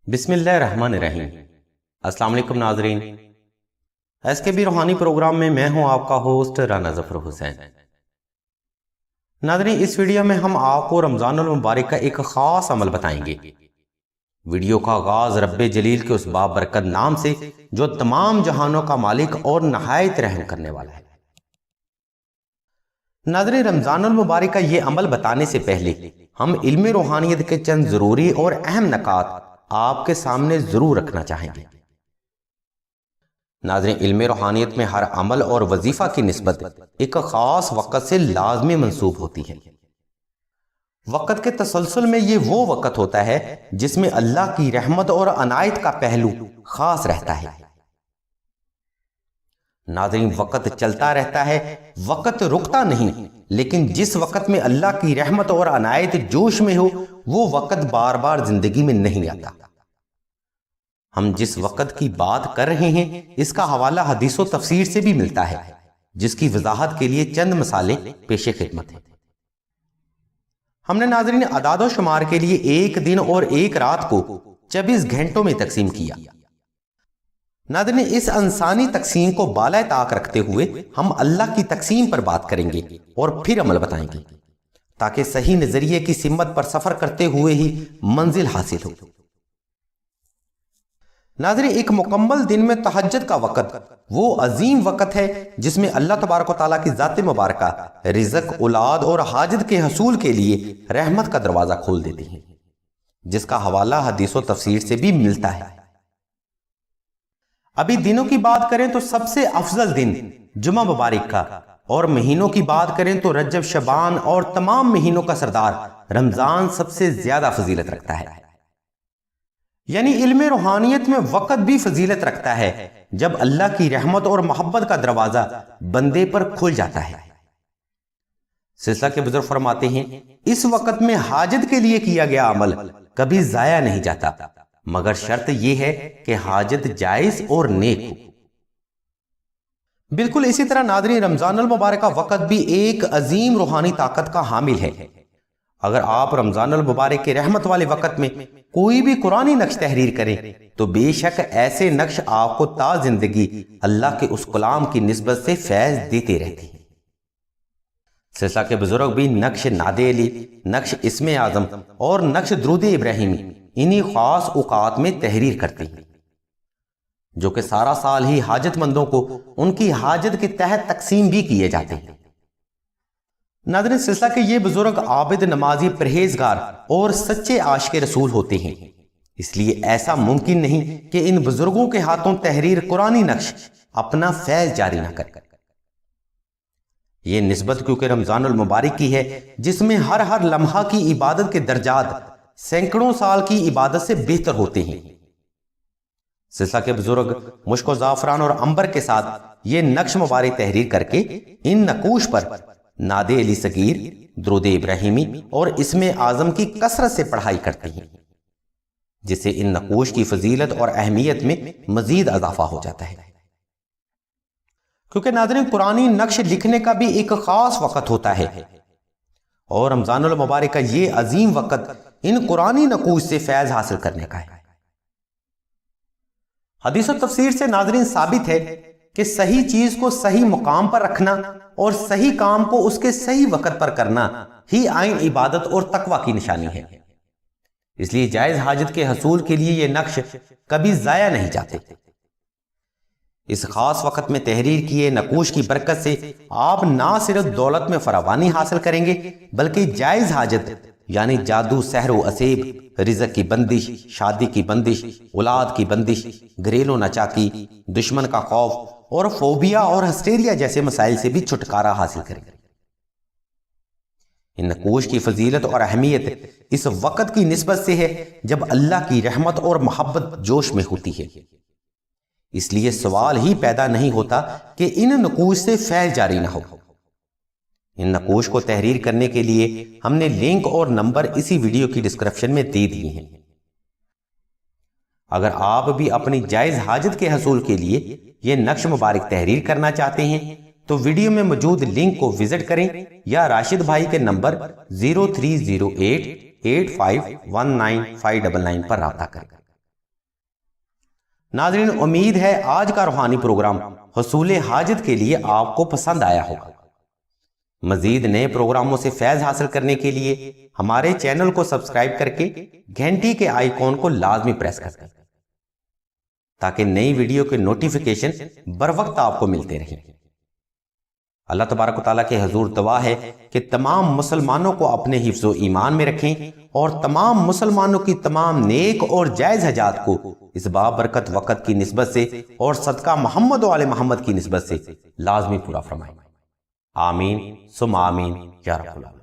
بسم اللہ الرحمن الرحیم۔ السلام علیکم ناظرین، ایس کے بی روحانی پروگرام میں ہوں آپ کا ہوسٹ رانا ظفر حسین۔ ناظرین، اس ویڈیو میں ہم آپ کو رمضان المبارک کا ایک خاص عمل بتائیں گے۔ ویڈیو کا آغاز رب جلیل کے اس بابرکت نام سے جو تمام جہانوں کا مالک اور نہایت رحم کرنے والا ہے۔ ناظرین، رمضان المبارک کا یہ عمل بتانے سے پہلے ہم علم روحانیت کے چند ضروری اور اہم نکات آپ کے سامنے ضرور رکھنا چاہیں گے۔ ناظرین، علم روحانیت میں ہر عمل اور وظیفہ کی نسبت ایک خاص وقت سے لازمی منسوب ہوتی ہے۔ وقت کے تسلسل میں یہ وہ وقت ہوتا ہے جس میں اللہ کی رحمت اور عنایت کا پہلو خاص رہتا ہے۔ ناظرین، وقت چلتا رہتا ہے، وقت رکتا نہیں، لیکن جس وقت میں اللہ کی رحمت اور عنایت جوش میں ہو وہ وقت بار بار زندگی میں نہیں آتا۔ ہم جس وقت کی بات کر رہے ہیں اس کا حوالہ حدیث و تفسیر سے بھی ملتا ہے، جس کی وضاحت کے لیے چند مثالیں پیش خدمت ہیں۔ ہم نے ناظرین اعداد و شمار کے لیے ایک دن اور ایک رات کو 24 گھنٹوں میں تقسیم کیا۔ ناظرین، اس انسانی تقسیم کو بالائے طاق رکھتے ہوئے ہم اللہ کی تقسیم پر بات کریں گے اور پھر عمل بتائیں گے تاکہ صحیح نظریے کی سمت پر سفر کرتے ہوئے ہی منزل حاصل ہو۔ ناظرین، ایک مکمل دن میں تہجد کا وقت وہ عظیم وقت ہے جس میں اللہ تبارک و تعالیٰ کی ذات مبارکہ رزق، اولاد اور حاجت کے حصول کے لیے رحمت کا دروازہ کھول دیتی ہے، جس کا حوالہ حدیث و تفسیر سے بھی ملتا ہے۔ ابھی دنوں کی بات کریں تو سب سے افضل دن جمعہ مبارک کا، اور مہینوں کی بات کریں تو رجب، شعبان اور تمام مہینوں کا سردار رمضان سب سے زیادہ فضیلت رکھتا ہے۔ یعنی علم روحانیت میں وقت بھی فضیلت رکھتا ہے جب اللہ کی رحمت اور محبت کا دروازہ بندے پر کھل جاتا ہے۔ سلسلہ کے بزرگ فرماتے ہیں، اس وقت میں حاجت کے لیے کیا گیا عمل کبھی ضائع نہیں جاتا، مگر شرط یہ ہے کہ حاجت جائز اور نیک ہو۔ بالکل اسی طرح ناظرین، رمضان المبارک کا وقت بھی ایک عظیم روحانی طاقت کا حامل ہے۔ اگر آپ رمضان المبارک کے رحمت والے وقت میں کوئی بھی قرآنی نقش تحریر کریں تو بے شک ایسے نقش آپ کو تا زندگی اللہ کے اس کلام کی نسبت سے فیض دیتے رہتے ہیں۔ سلسلہ کے بزرگ بھی نقش ناد علی، نقش اسم اعظم اور نقش درود ابراہیمی انہی خاص اوقات میں تحریر کرتے ہیں، جو کہ سارا سال ہی حاجت مندوں کو ان کی حاجت کے تحت تقسیم بھی کیے جاتے ہیں۔ ناظرین، سلسلہ کے یہ بزرگ عابد، نمازی، پرہیزگار اور سچے عاشق رسول ہوتے ہیں، اس لیے ایسا ممکن نہیں کہ ان بزرگوں کے ہاتھوں تحریر قرآنی نقش اپنا فیض جاری نہ کرے۔ یہ نسبت کیونکہ رمضان المبارک کی ہے جس میں ہر لمحہ کی عبادت کے درجات سینکڑوں سال کی عبادت سے بہتر ہوتے ہیں۔ سلسلہ کے بزرگ مشک و زعفران اور عنبر کے ساتھ یہ نقش مبارک تحریر کر کے ان نقوش پر ناد علی صغیر، درود ابراہیمی اور اسم اعظم کی کثرت سے پڑھائی کرتے ہیں، جس سے ان نقوش کی فضیلت اور اہمیت میں مزید اضافہ ہو جاتا ہے۔ کیونکہ ناظرین، قرآنی نقش لکھنے کا بھی ایک خاص وقت ہوتا ہے، اور رمضان المبارک کا یہ عظیم وقت ان قرآنی نقوش سے فیض حاصل کرنے کا ہے۔ حدیث و تفسیر سے ناظرین ثابت ہے کہ صحیح چیز کو صحیح مقام پر رکھنا اور صحیح کام کو اس کے صحیح وقت پر کرنا ہی عین عبادت اور تقوی کی نشانی ہے۔ اس لیے جائز حاجت کے حصول کے لیے یہ نقش کبھی ضائع نہیں جاتے۔ اس خاص وقت میں تحریر کیے نقوش کی برکت سے آپ نہ صرف دولت میں فراوانی حاصل کریں گے بلکہ جائز حاجت یعنی جادو، سحر و اسیب، رزق کی بندش، شادی کی بندش، اولاد کی بندش، گھریلو ناچاکی، دشمن کا خوف اور فوبیا اور ہسٹیریا جیسے مسائل سے بھی چھٹکارا حاصل کریں گے۔ ان نقوش کی فضیلت اور اہمیت اس وقت کی نسبت سے ہے جب اللہ کی رحمت اور محبت جوش میں ہوتی ہے۔ اس لیے سوال ہی پیدا نہیں ہوتا کہ ان نقوش سے فیض جاری نہ ہو۔ ان نقوش کو تحریر کرنے کے لیے ہم نے لنک اور نمبر اسی ویڈیو کی ڈسکرپشن میں دے دیے ہیں۔ اگر آپ بھی اپنی جائز حاجت کے حصول کے لیے یہ نقش مبارک تحریر کرنا چاہتے ہیں تو ویڈیو میں موجود لنک کو وزٹ کریں یا راشد بھائی کے نمبر 030885195999 پر رابطہ کریں۔ ناظرین، امید ہے آج کا روحانی پروگرام حصول حاجت کے لیے آپ کو پسند آیا ہوگا۔ مزید نئے پروگراموں سے فیض حاصل کرنے کے لیے ہمارے چینل کو سبسکرائب کر کے گھنٹی کے آئیکن کو لازمی پریس کر دیں تاکہ نئی ویڈیو کے نوٹیفیکیشن بر وقت آپ کو ملتے رہیں۔ اللہ تبارک و تعالیٰ کے حضور دعا ہے کہ تمام مسلمانوں کو اپنے حفظ و ایمان میں رکھیں اور تمام مسلمانوں کی تمام نیک اور جائز حاجات کو اس بابرکت وقت کی نسبت سے اور صدقہ محمد و آل محمد کی نسبت سے لازمی پورا فرمائیں۔ آمین ثم آمین یا رب العالمین۔